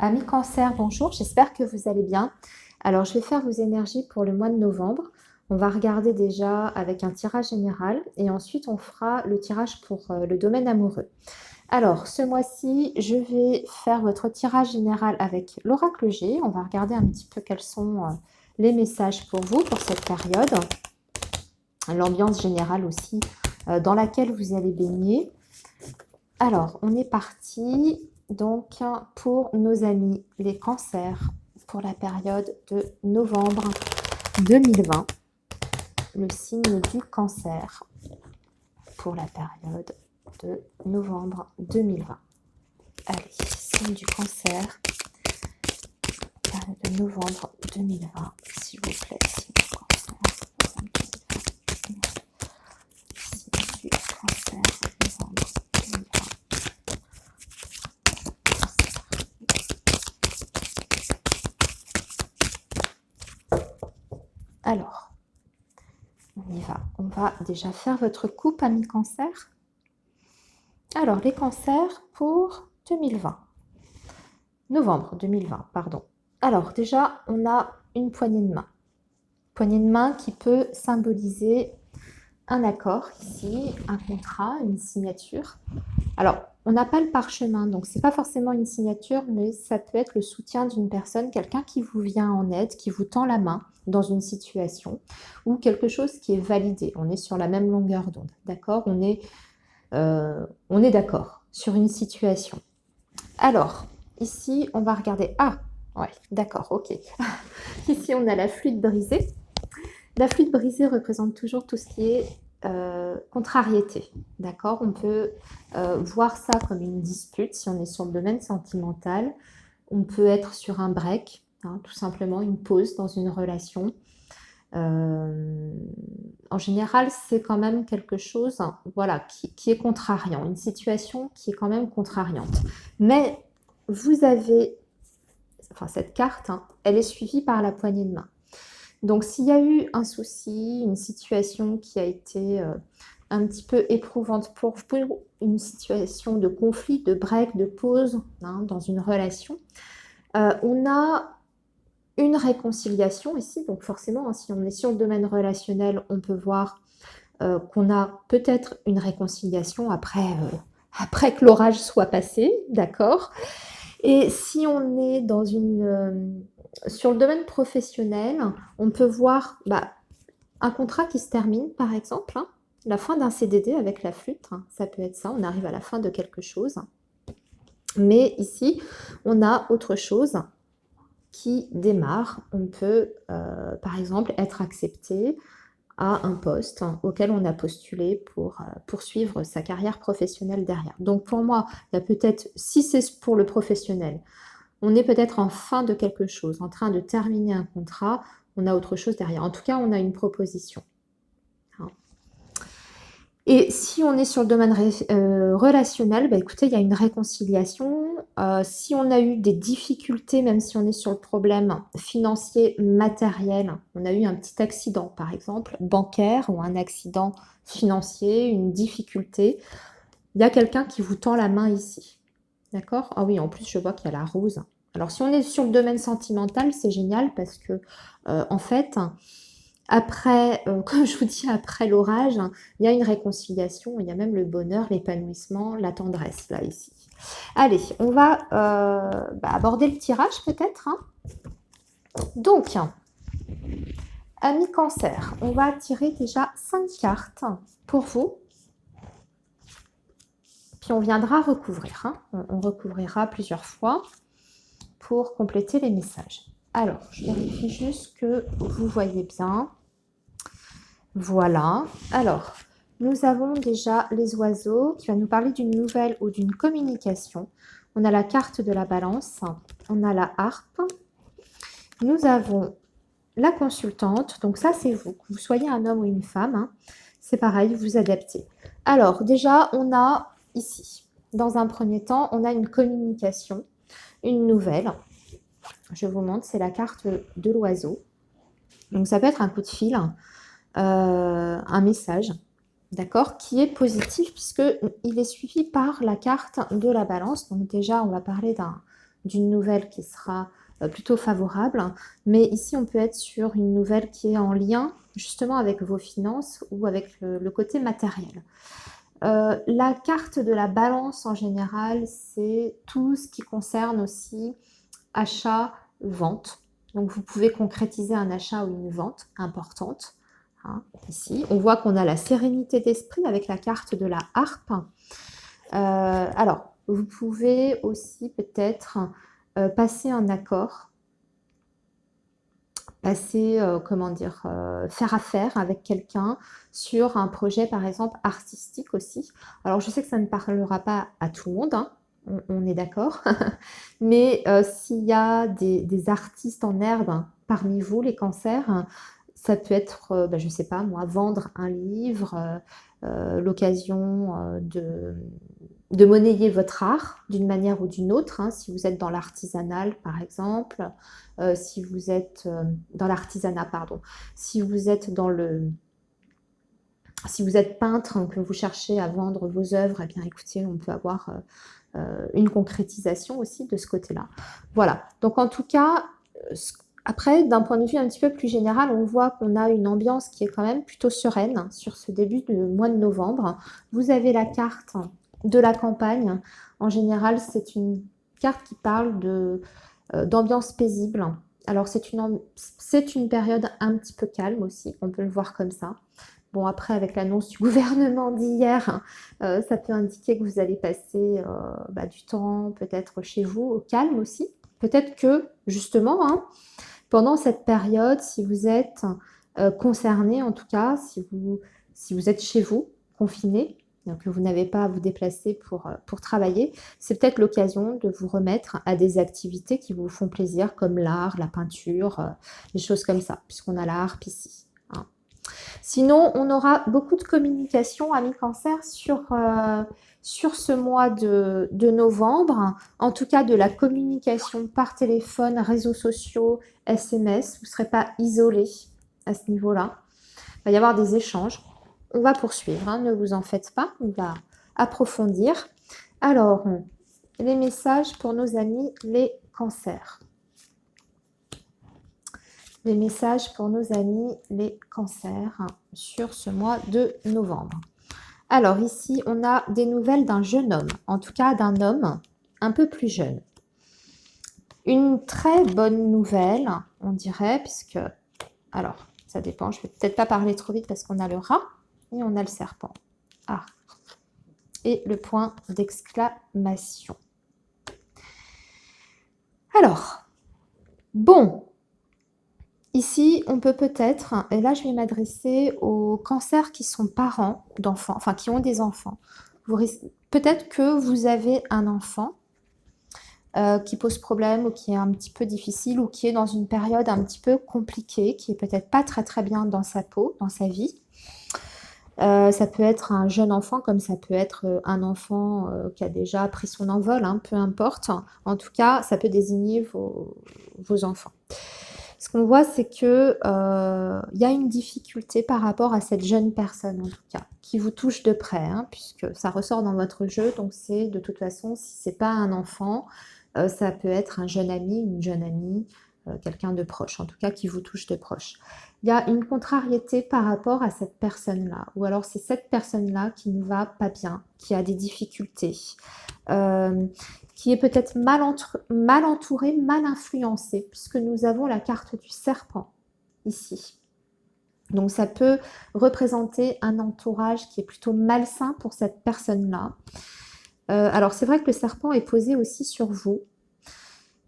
Amis Cancer, bonjour, j'espère que vous allez bien. Alors, je vais faire vos énergies pour le mois de novembre. On va regarder déjà avec un tirage général et ensuite on fera le tirage pour le domaine amoureux. Alors, ce mois-ci, je vais faire votre tirage général avec l'oracle G. On va regarder un petit peu quels sont les messages pour vous pour cette période. L'ambiance générale aussi dans laquelle vous allez baigner. Alors, on est parti donc pour nos amis les cancers pour la période de novembre 2020. Le signe du cancer pour la période de novembre 2020. Allez, signe du cancer, période de novembre 2020, s'il vous plaît, signe du cancer, novembre 2020. Signe du cancer, novembre 2020. Alors, on y va. On va déjà faire votre coupe, amis cancer. Alors, les cancers pour 2020. Novembre 2020, pardon. Alors, déjà, on a une poignée de main. Poignée de main qui peut symboliser un accord ici, un contrat, une signature. Alors, on n'a pas le parchemin, donc c'est pas forcément une signature, mais ça peut être le soutien d'une personne, quelqu'un qui vous vient en aide, qui vous tend la main dans une situation, ou quelque chose qui est validé. On est sur la même longueur d'onde, d'accord? On est d'accord sur une situation. Alors, ici, on va regarder. Ah, ouais, d'accord, ok. Ici, on a la flûte brisée. La flûte brisée représente toujours tout ce qui est contrariété, d'accord? On peut voir ça comme une dispute si on est sur le domaine sentimental. On peut être sur un break, hein, tout simplement une pause dans une relation. En général, c'est quand même quelque chose, voilà, qui est contrariant, une situation qui est quand même contrariante. Mais vous avez, enfin cette carte, hein, elle est suivie par la poignée de main. Donc, s'il y a eu un souci, une situation qui a été un petit peu éprouvante pour vous, une situation de conflit, de break, de pause hein, dans une relation, on a une réconciliation ici. Donc, forcément, hein, si on est sur le domaine relationnel, on peut voir qu'on a peut-être une réconciliation après que l'orage soit passé, d'accord? Et si on est dans sur le domaine professionnel, on peut voir un contrat qui se termine, par exemple, hein, la fin d'un CDD avec la flûte, hein, ça peut être ça, on arrive à la fin de quelque chose. Mais ici, on a autre chose qui démarre. On peut, par exemple, être accepté à un poste auquel on a postulé pour poursuivre sa carrière professionnelle derrière. Donc pour moi, il y a peut-être, si c'est pour le professionnel, on est peut-être en fin de quelque chose, en train de terminer un contrat, on a autre chose derrière. En tout cas, on a une proposition. Hein. Et si on est sur le domaine relationnel, écoutez, il y a une réconciliation. Si on a eu des difficultés, même si on est sur le problème financier, matériel, on a eu un petit accident, par exemple, bancaire ou un accident financier, une difficulté, il y a quelqu'un qui vous tend la main ici. D'accord? Ah oui, en plus, je vois qu'il y a la rose. Alors, si on est sur le domaine sentimental, c'est génial parce que, en fait, après, comme je vous dis, après l'orage, il y a une réconciliation, il y a même le bonheur, l'épanouissement, la tendresse, là, ici. Allez, on va aborder le tirage, peut-être. Hein. Donc, amis cancer, on va tirer déjà 5 cartes pour vous. Puis on viendra recouvrir. Hein. On recouvrira plusieurs fois pour compléter les messages. Alors, je vérifie juste que vous voyez bien. Voilà. Alors, nous avons déjà les oiseaux qui va nous parler d'une nouvelle ou d'une communication. On a la carte de la balance. On a la harpe. Nous avons la consultante. Donc ça, c'est vous. Que vous soyez un homme ou une femme, hein, c'est pareil, vous adaptez. Alors, déjà, on a ici, dans un premier temps, on a une communication, une nouvelle. Je vous montre, c'est la carte de l'oiseau. Donc, ça peut être un coup de fil, un message, d'accord, qui est positif puisqu'il est suivi par la carte de la balance. Donc, déjà, on va parler d'une nouvelle qui sera plutôt favorable. Mais ici, on peut être sur une nouvelle qui est en lien justement avec vos finances ou avec le côté matériel. La carte de la balance en général, c'est tout ce qui concerne aussi achat, vente. Donc vous pouvez concrétiser un achat ou une vente importante. Hein, ici, on voit qu'on a la sérénité d'esprit avec la carte de la harpe. Alors, vous pouvez aussi peut-être passer un accord, comment dire, faire affaire avec quelqu'un sur un projet, par exemple, artistique aussi. Alors, je sais que ça ne parlera pas à tout le monde, hein, on est d'accord, mais s'il y a des artistes en herbe hein, parmi vous, les cancers, ça peut être, je ne sais pas moi, vendre un livre, l'occasion de monnayer votre art d'une manière ou d'une autre, hein, si vous êtes dans l'artisanal par exemple, si vous êtes dans l'artisanat, pardon, si vous êtes si vous êtes peintre, que vous cherchez à vendre vos œuvres, eh bien écoutez, on peut avoir une concrétisation aussi de ce côté-là. Voilà, donc en tout cas, après, d'un point de vue un petit peu plus général, on voit qu'on a une ambiance qui est quand même plutôt sereine sur ce début de mois de novembre. Vous avez la carte de la campagne. En général, c'est une carte qui parle d'ambiance paisible. Alors, c'est une période un petit peu calme aussi, on peut le voir comme ça. Bon, après, avec l'annonce du gouvernement d'hier, ça peut indiquer que vous allez passer du temps peut-être chez vous, au calme aussi. Peut-être que, justement, hein, pendant cette période, si vous êtes concerné, en tout cas, si vous êtes chez vous, confiné, donc que vous n'avez pas à vous déplacer pour travailler, c'est peut-être l'occasion de vous remettre à des activités qui vous font plaisir, comme l'art, la peinture, des choses comme ça, puisqu'on a la harpe ici. Hein. Sinon, on aura beaucoup de communication, amis cancer, sur ce mois de novembre. En tout cas, de la communication par téléphone, réseaux sociaux, SMS. Vous ne serez pas isolés à ce niveau-là. Il va y avoir des échanges. On va poursuivre, hein, ne vous en faites pas. On va approfondir. Alors, les messages pour nos amis les cancers. Les messages pour nos amis les cancers sur ce mois de novembre. Alors ici, on a des nouvelles d'un jeune homme, en tout cas d'un homme un peu plus jeune. Une très bonne nouvelle, on dirait, puisque, alors, ça dépend, je ne vais peut-être pas parler trop vite parce qu'on a le rat et on a le serpent. Ah, et le point d'exclamation. Alors, bon, ici, on peut peut-être, et là je vais m'adresser aux cancers qui sont parents d'enfants, enfin qui ont des enfants. Peut-être que vous avez un enfant qui pose problème ou qui est un petit peu difficile ou qui est dans une période un petit peu compliquée, qui est peut-être pas très très bien dans sa peau, dans sa vie. Ça peut être un jeune enfant comme ça peut être un enfant qui a déjà pris son envol, hein, peu importe. En tout cas, ça peut désigner vos enfants. Ce qu'on voit, c'est que y a une difficulté par rapport à cette jeune personne, en tout cas, qui vous touche de près, hein, puisque ça ressort dans votre jeu. Donc, c'est de toute façon, si c'est pas un enfant, ça peut être un jeune ami, une jeune amie, quelqu'un de proche, en tout cas, qui vous touche de proche. Il y a une contrariété par rapport à cette personne-là, ou alors c'est cette personne-là qui ne va pas bien, qui a des difficultés, qui est peut-être mal entourée, mal influencée, puisque nous avons la carte du serpent ici. Donc ça peut représenter un entourage qui est plutôt malsain pour cette personne-là. Alors c'est vrai que le serpent est posé aussi sur vous.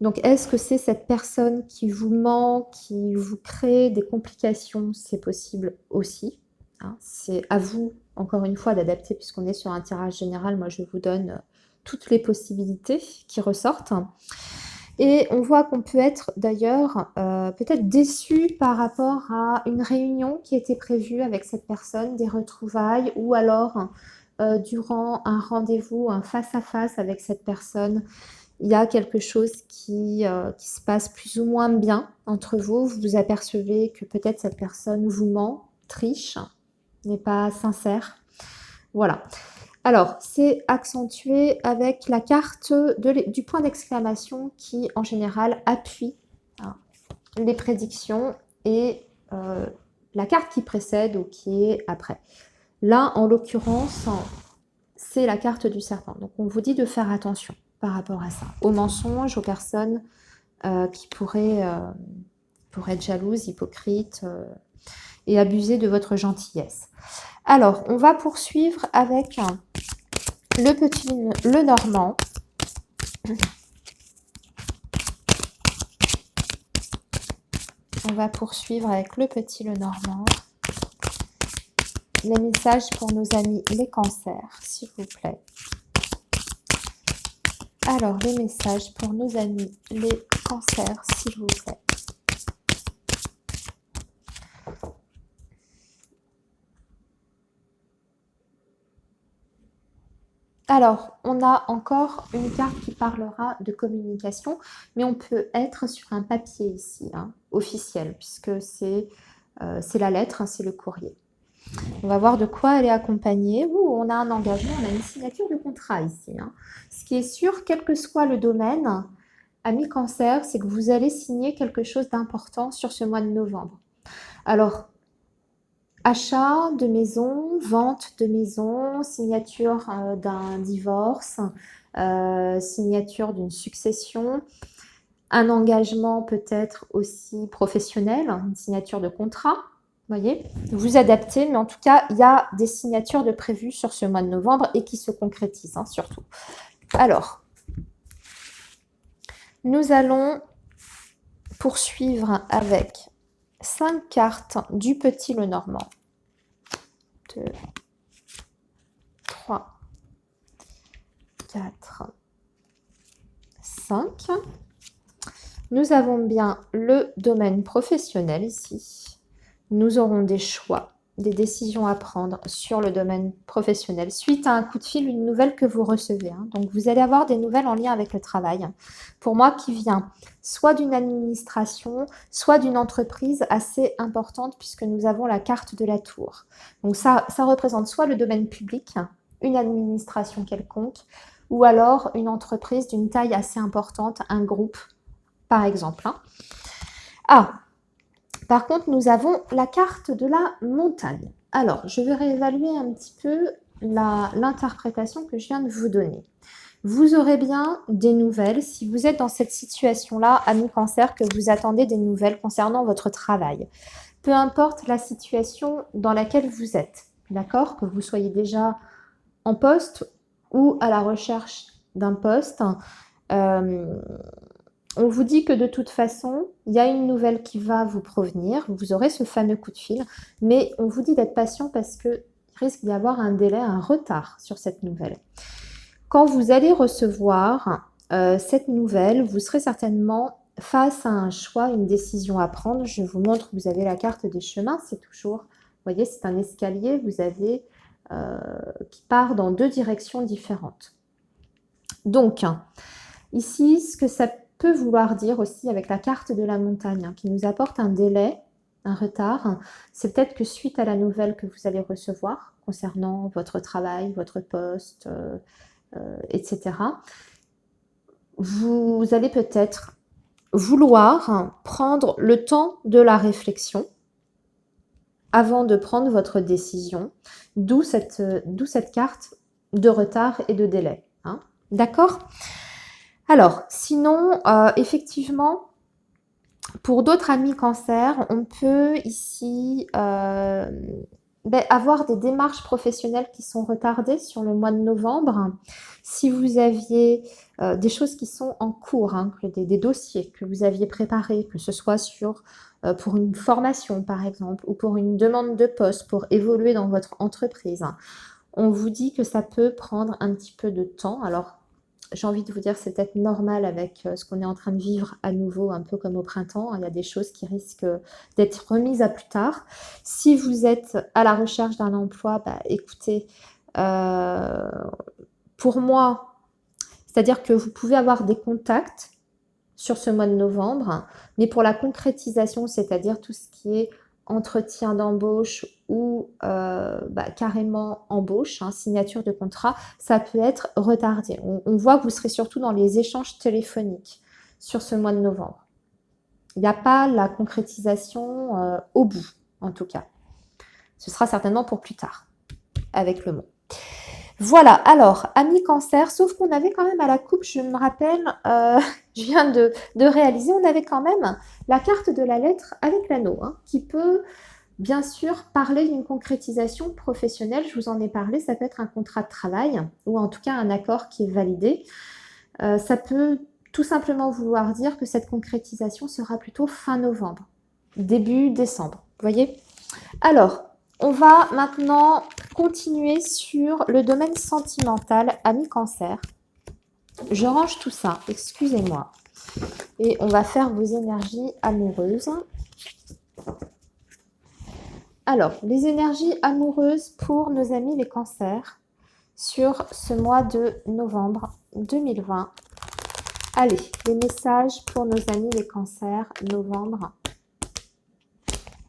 Donc est-ce que c'est cette personne qui vous ment, qui vous crée des complications? C'est possible aussi. Hein. C'est à vous, encore une fois, d'adapter, puisqu'on est sur un tirage général. Moi, je vous donne toutes les possibilités qui ressortent. Et on voit qu'on peut être d'ailleurs peut-être déçu par rapport à une réunion qui était prévue avec cette personne, des retrouvailles, ou alors durant un rendez-vous, un face-à-face avec cette personne, il y a quelque chose qui se passe plus ou moins bien entre vous. Vous vous apercevez que peut-être cette personne vous ment, triche, n'est pas sincère. Voilà. Alors, c'est accentué avec la carte du point d'exclamation qui, en général, appuie hein, les prédictions et la carte qui précède ou qui est après. Là, en l'occurrence, c'est la carte du serpent. Donc, on vous dit de faire attention par rapport à ça, aux mensonges, aux personnes qui pourraient être jalouses, hypocrites et abuser de votre gentillesse. Alors, on va poursuivre avec le normand. On va poursuivre avec le petit le normand. Les messages pour nos amis les cancers, s'il vous plaît. Alors, les messages pour nos amis les cancers, s'il vous plaît. Alors, on a encore une carte qui parlera de communication, mais on peut être sur un papier ici, hein, officiel, puisque c'est la lettre, hein, c'est le courrier. On va voir de quoi elle est accompagnée. On a un engagement, on a une signature de contrat ici. Hein. Ce qui est sûr, quel que soit le domaine, ami cancer, c'est que vous allez signer quelque chose d'important sur ce mois de novembre. Alors, achat de maison, vente de maison, signature d'un divorce, signature d'une succession, un engagement peut-être aussi professionnel, une signature de contrat. Voyez, vous adaptez, mais en tout cas, il y a des signatures de prévues sur ce mois de novembre et qui se concrétisent, hein, surtout. Alors, nous allons poursuivre avec 5 cartes du petit Lenormand. 2, 3, 4, 5. Nous avons bien le domaine professionnel ici. Nous aurons des choix, des décisions à prendre sur le domaine professionnel suite à un coup de fil, une nouvelle que vous recevez. Hein. Donc, vous allez avoir des nouvelles en lien avec le travail. Pour moi, qui vient soit d'une administration, soit d'une entreprise assez importante puisque nous avons la carte de la tour. Donc, ça représente soit le domaine public, une administration quelconque, ou alors une entreprise d'une taille assez importante, un groupe, par exemple. Hein. Ah, par contre, nous avons la carte de la montagne. Alors, je vais réévaluer un petit peu l'interprétation que je viens de vous donner. Vous aurez bien des nouvelles, si vous êtes dans cette situation-là, ami cancer, que vous attendez des nouvelles concernant votre travail. Peu importe la situation dans laquelle vous êtes, d'accord? Que vous soyez déjà en poste ou à la recherche d'un poste, on vous dit que de toute façon, il y a une nouvelle qui va vous provenir. Vous aurez ce fameux coup de fil. Mais on vous dit d'être patient parce qu'il risque d'y avoir un délai, un retard sur cette nouvelle. Quand vous allez recevoir cette nouvelle, vous serez certainement face à un choix, une décision à prendre. Je vous montre, vous avez la carte des chemins. C'est toujours, vous voyez, c'est un escalier. Vous avez qui part dans 2 directions différentes. Donc, ici, ce que ça peut vouloir dire aussi avec la carte de la montagne hein, qui nous apporte un délai, un retard, c'est peut-être que suite à la nouvelle que vous allez recevoir concernant votre travail, votre poste, etc., vous allez peut-être vouloir prendre le temps de la réflexion avant de prendre votre décision, d'où cette carte de retard et de délai. Hein. D'accord ? Alors, sinon, effectivement, pour d'autres amis cancer, on peut ici avoir des démarches professionnelles qui sont retardées sur le mois de novembre. Si vous aviez des choses qui sont en cours, hein, des dossiers que vous aviez préparés, que ce soit pour une formation par exemple, ou pour une demande de poste, pour évoluer dans votre entreprise, hein, on vous dit que ça peut prendre un petit peu de temps. Alors, j'ai envie de vous dire, c'est peut-être normal avec ce qu'on est en train de vivre à nouveau, un peu comme au printemps. Il y a des choses qui risquent d'être remises à plus tard. Si vous êtes à la recherche d'un emploi, écoutez, pour moi, c'est-à-dire que vous pouvez avoir des contacts sur ce mois de novembre, mais pour la concrétisation, c'est-à-dire tout ce qui est entretien d'embauche ou carrément embauche, hein, signature de contrat, ça peut être retardé. On voit que vous serez surtout dans les échanges téléphoniques sur ce mois de novembre. Il n'y a pas la concrétisation au bout, en tout cas. Ce sera certainement pour plus tard, avec le mot. Voilà, alors, amis cancer, sauf qu'on avait quand même à la coupe, je me rappelle, je viens de réaliser, on avait quand même la carte de la lettre avec l'anneau, hein, qui peut bien sûr parler d'une concrétisation professionnelle. Je vous en ai parlé, ça peut être un contrat de travail ou en tout cas un accord qui est validé. Ça peut tout simplement vouloir dire que cette concrétisation sera plutôt fin novembre, début décembre, vous voyez? Alors, on va maintenant continuer sur le domaine sentimental, amis cancer. Je range tout ça, excusez-moi. Et on va faire vos énergies amoureuses. Alors, les énergies amoureuses pour nos amis les cancers sur ce mois de novembre 2020. Allez, les messages pour nos amis les cancers, novembre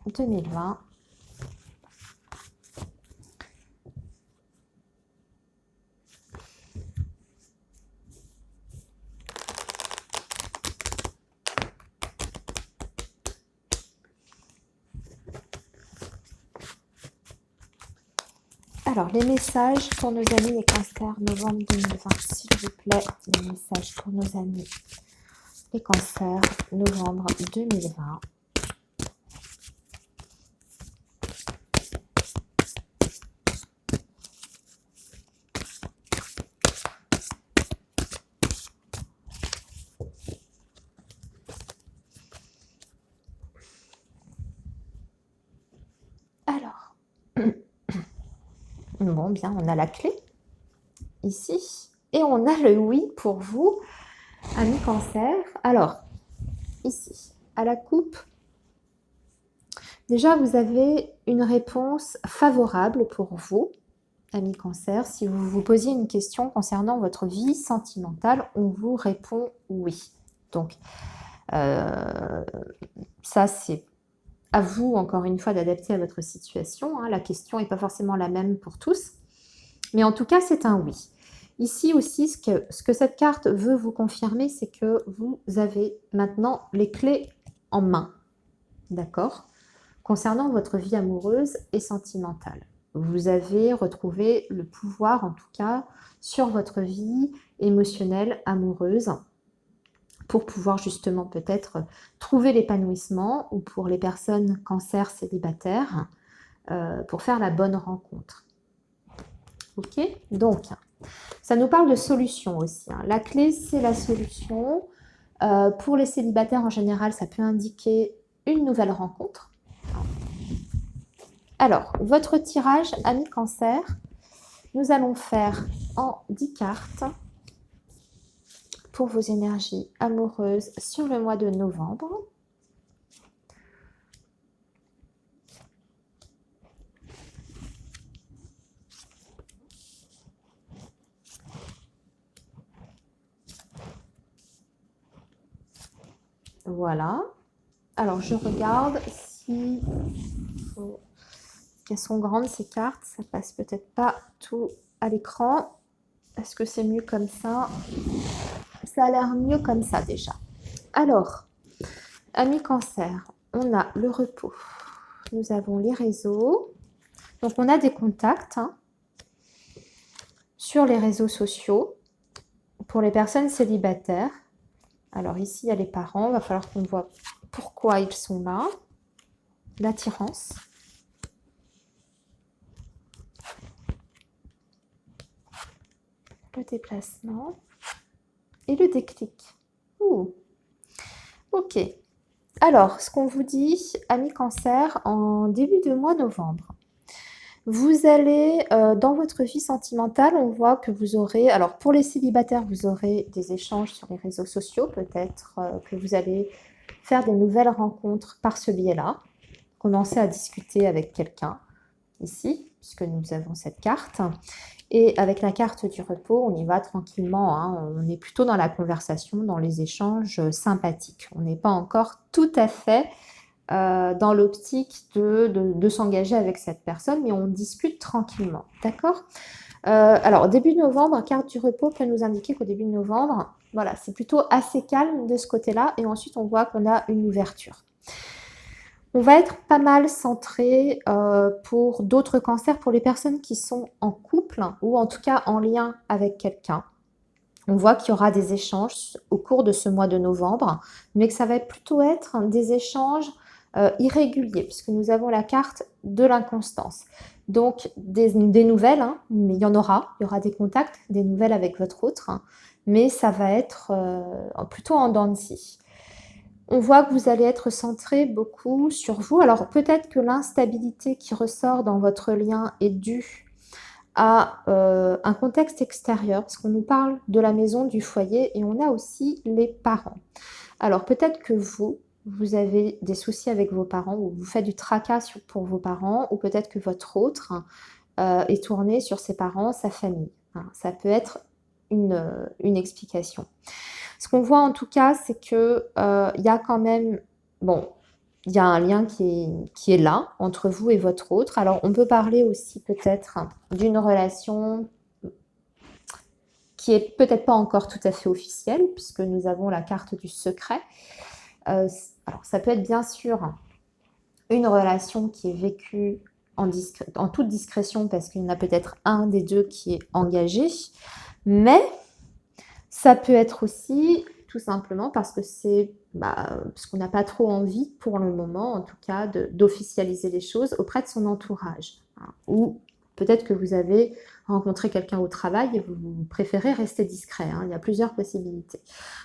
2020. Alors, les messages pour nos amis les cancers, novembre 2020, s'il vous plaît. Les messages pour nos amis les cancers, novembre 2020. Alors, bon, bien, on a la clé ici. Et on a le oui pour vous, amis cancer. Alors, ici, à la coupe, déjà, vous avez une réponse favorable pour vous, amis cancer. Si vous vous posiez une question concernant votre vie sentimentale, on vous répond oui. Donc, ça, c'est à vous, encore une fois, d'adapter à votre situation. Hein. La question n'est pas forcément la même pour tous. Mais en tout cas, c'est un oui. Ici aussi, ce que cette carte veut vous confirmer, c'est que vous avez maintenant les clés en main. D'accord ? Concernant votre vie amoureuse et sentimentale. Vous avez retrouvé le pouvoir, en tout cas, sur votre vie émotionnelle, amoureuse, pour pouvoir justement peut-être trouver l'épanouissement, ou pour les personnes cancer célibataires, pour faire la bonne rencontre. Ok ? Donc, ça nous parle de solution aussi. Hein. La clé, c'est la solution. Pour les célibataires, en général, ça peut indiquer une nouvelle rencontre. Alors, votre tirage, amis cancer, nous allons faire en 10 cartes pour vos énergies amoureuses sur le mois de novembre. Voilà. Alors, je regarde si elles sont grandes ces cartes. Ça passe peut-être pas tout à l'écran. Est-ce que c'est mieux comme ça? Ça a l'air mieux comme ça déjà. Alors, amis cancer, on a le repos. Nous avons les réseaux. Donc, on a des contacts sur les réseaux sociaux pour les personnes célibataires. Alors ici, il y a les parents. Il va falloir qu'on voit pourquoi ils sont là. L'attirance. Le déplacement. Et le déclic. Ouh. Ok. Alors, ce qu'on vous dit, amis cancer, en début de mois novembre, vous allez, dans votre vie sentimentale, on voit que vous aurez, alors pour les célibataires, vous aurez des échanges sur les réseaux sociaux, peut-être que vous allez faire des nouvelles rencontres par ce biais-là, commencer à discuter avec quelqu'un, ici, puisque nous avons cette carte. Et avec la carte du repos, on y va tranquillement, hein. On est plutôt dans la conversation, dans les échanges sympathiques. On n'est pas encore tout à fait dans l'optique de s'engager avec cette personne, mais on discute tranquillement, d'accord? Alors, début novembre, carte du repos peut nous indiquer qu'au début de novembre, voilà, c'est plutôt assez calme de ce côté-là, et ensuite on voit qu'on a une ouverture. On va être pas mal centré pour d'autres cancers, pour les personnes qui sont en couple, ou en tout cas en lien avec quelqu'un. On voit qu'il y aura des échanges au cours de ce mois de novembre, mais que ça va plutôt être des échanges irréguliers, puisque nous avons la carte de l'inconstance. Donc, des nouvelles, hein, mais il y aura des contacts, des nouvelles avec votre autre, hein, mais ça va être plutôt en dents de scie. On voit que vous allez être centré beaucoup sur vous. Alors, peut-être que l'instabilité qui ressort dans votre lien est due à un contexte extérieur, parce qu'on nous parle de la maison, du foyer, et on a aussi les parents. Alors peut-être que vous avez des soucis avec vos parents, ou vous faites du tracas pour vos parents, ou peut-être que votre autre est tourné sur ses parents, sa famille. Hein, ça peut être une explication. Ce qu'on voit en tout cas, c'est que il y a quand même, bon, il y a un lien qui est là entre vous et votre autre. Alors, on peut parler aussi peut-être d'une relation qui est peut-être pas encore tout à fait officielle, puisque nous avons la carte du secret. Alors, ça peut être bien sûr une relation qui est vécue en toute discrétion, parce qu'il y en a peut-être un des deux qui est engagé, mais ça peut être aussi tout simplement parce que parce qu'on n'a pas trop envie pour le moment, en tout cas, d'officialiser les choses auprès de son entourage. Hein. Ou peut-être que vous avez rencontré quelqu'un au travail et vous préférez rester discret. Hein. Il y a plusieurs possibilités.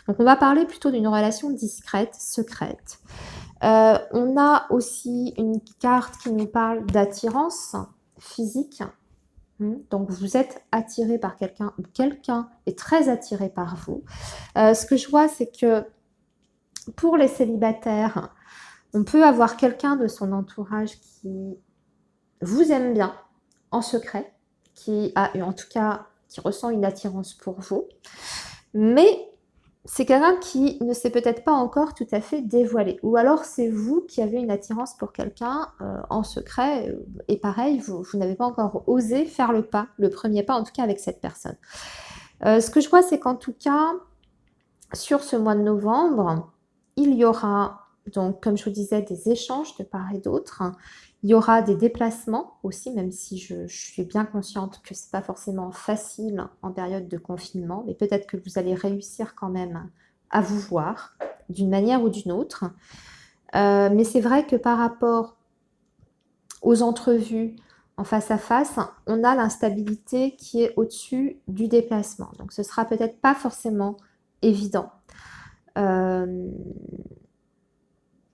Donc on va parler plutôt d'une relation discrète, secrète. On a aussi une carte qui nous parle d'attirance physique. Donc vous êtes attiré par quelqu'un, ou quelqu'un est très attiré par vous. Ce que je vois, c'est que pour les célibataires, on peut avoir quelqu'un de son entourage qui vous aime bien en secret, qui ressent une attirance pour vous, mais c'est quelqu'un qui ne s'est peut-être pas encore tout à fait dévoilé. Ou alors c'est vous qui avez une attirance pour quelqu'un en secret, et pareil, vous n'avez pas encore osé faire le premier pas, en tout cas avec cette personne. Ce que je vois, c'est qu'en tout cas, sur ce mois de novembre, il y aura, donc comme je vous disais, des échanges de part et d'autre. Il y aura des déplacements aussi, même si je suis bien consciente que ce n'est pas forcément facile en période de confinement, mais peut-être que vous allez réussir quand même à vous voir d'une manière ou d'une autre. Mais c'est vrai que par rapport aux entrevues en face à face, on a l'instabilité qui est au-dessus du déplacement. Donc ce sera peut-être pas forcément évident.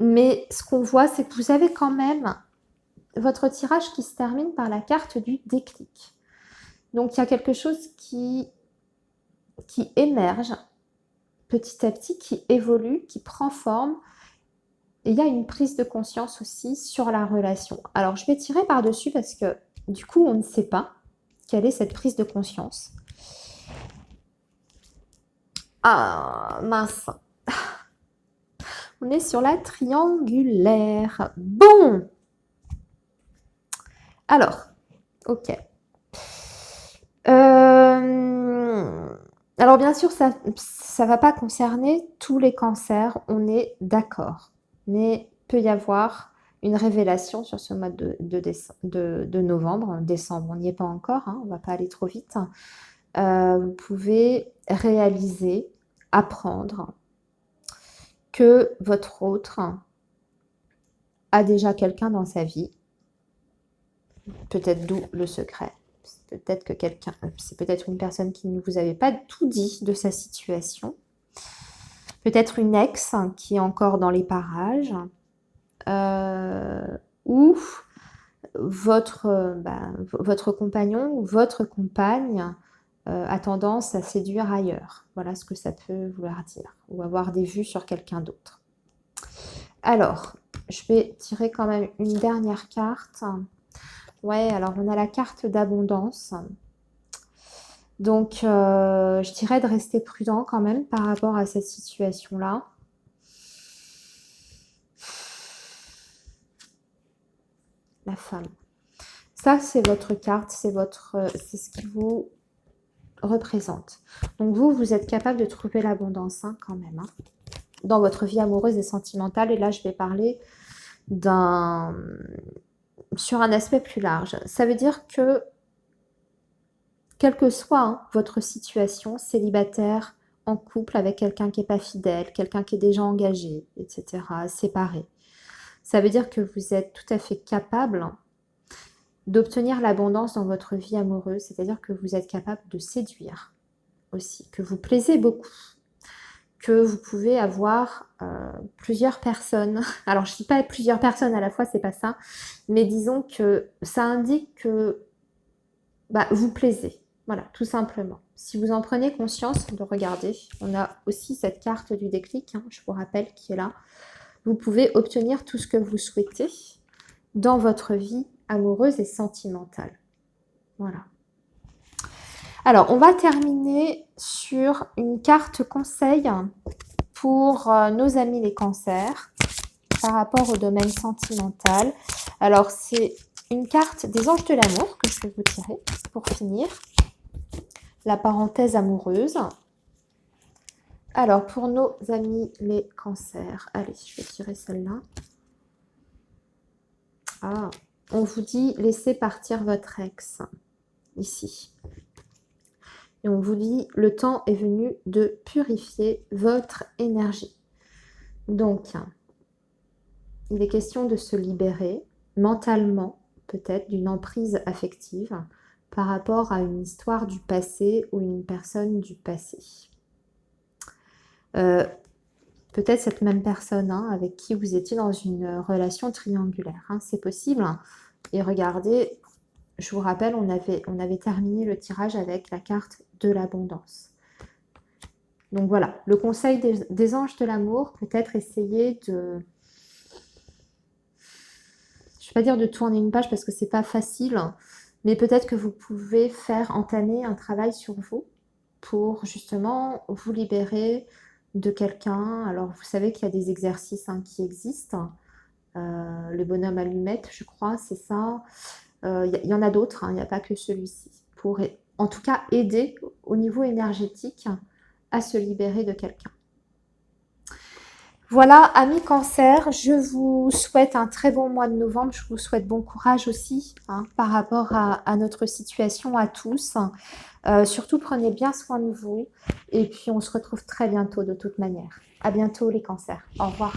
Mais ce qu'on voit, c'est que vous avez quand même votre tirage qui se termine par la carte du déclic. Donc il y a quelque chose qui émerge petit à petit, qui évolue, qui prend forme. Et il y a une prise de conscience aussi sur la relation. Alors je vais tirer par-dessus parce que du coup on ne sait pas quelle est cette prise de conscience. Ah mince. On est sur la triangulaire. Bon. Alors, ok. Alors bien sûr, ça ne va pas concerner tous les cancers, on est d'accord. Mais peut y avoir une révélation sur ce mois de novembre, décembre, on n'y est pas encore, hein, on ne va pas aller trop vite. Vous pouvez réaliser, apprendre que votre autre a déjà quelqu'un dans sa vie, peut-être d'où le secret. Peut-être que c'est peut-être une personne qui ne vous avait pas tout dit de sa situation. Peut-être une ex qui est encore dans les parages. Ou votre compagnon ou votre compagne a tendance à séduire ailleurs. Voilà ce que ça peut vouloir dire. Ou avoir des vues sur quelqu'un d'autre. Alors, je vais tirer quand même une dernière carte. Ouais, alors on a la carte d'abondance. Donc, je dirais de rester prudent quand même par rapport à cette situation-là. la femme. Ça, c'est votre carte, c'est ce qui vous représente. Donc vous êtes capable de trouver l'abondance hein, quand même, hein, dans votre vie amoureuse et sentimentale. Et là, je vais parler sur un aspect plus large. Ça veut dire que, quelle que soit hein, votre situation, célibataire, en couple avec quelqu'un qui n'est pas fidèle, quelqu'un qui est déjà engagé, etc., séparé, ça veut dire que vous êtes tout à fait capable d'obtenir l'abondance dans votre vie amoureuse, c'est-à-dire que vous êtes capable de séduire aussi, que vous plaisez beaucoup, que vous pouvez avoir plusieurs personnes. Alors, je ne dis pas plusieurs personnes à la fois, c'est pas ça, mais disons que ça indique que vous plaisez. Voilà, tout simplement. Si vous en prenez conscience de regarder, on a aussi cette carte du déclic, hein, je vous rappelle, qui est là. Vous pouvez obtenir tout ce que vous souhaitez dans votre vie amoureuse et sentimentale. Voilà. Alors, on va terminer sur une carte conseil pour nos amis les cancers par rapport au domaine sentimental. Alors, c'est une carte des anges de l'amour que je vais vous tirer pour finir. La parenthèse amoureuse. Alors, pour nos amis les cancers, allez, je vais tirer celle-là. Ah, on vous dit laissez partir votre ex, ici. Et on vous dit le temps est venu de purifier votre énergie. Donc, il est question de se libérer mentalement, peut-être, d'une emprise affective par rapport à une histoire du passé ou une personne du passé. Peut-être cette même personne hein, avec qui vous étiez dans une relation triangulaire. Hein, c'est possible. Et regardez, je vous rappelle, on avait terminé le tirage avec la carte de l'abondance. Donc voilà, le conseil des anges de l'amour, peut-être essayer de... Je ne vais pas dire de tourner une page parce que c'est pas facile, mais peut-être que vous pouvez entamer un travail sur vous pour justement vous libérer de quelqu'un. Alors, vous savez qu'il y a des exercices hein, qui existent. Le bonhomme allumette, je crois, c'est ça. Y en a d'autres, hein, il n'y a pas que celui-ci. Pour, en tout cas, aider au niveau énergétique à se libérer de quelqu'un. Voilà, amis cancer, je vous souhaite un très bon mois de novembre. Je vous souhaite bon courage aussi hein, par rapport à notre situation à tous. Surtout, prenez bien soin de vous. Et puis, on se retrouve très bientôt de toute manière. À bientôt les cancers. Au revoir.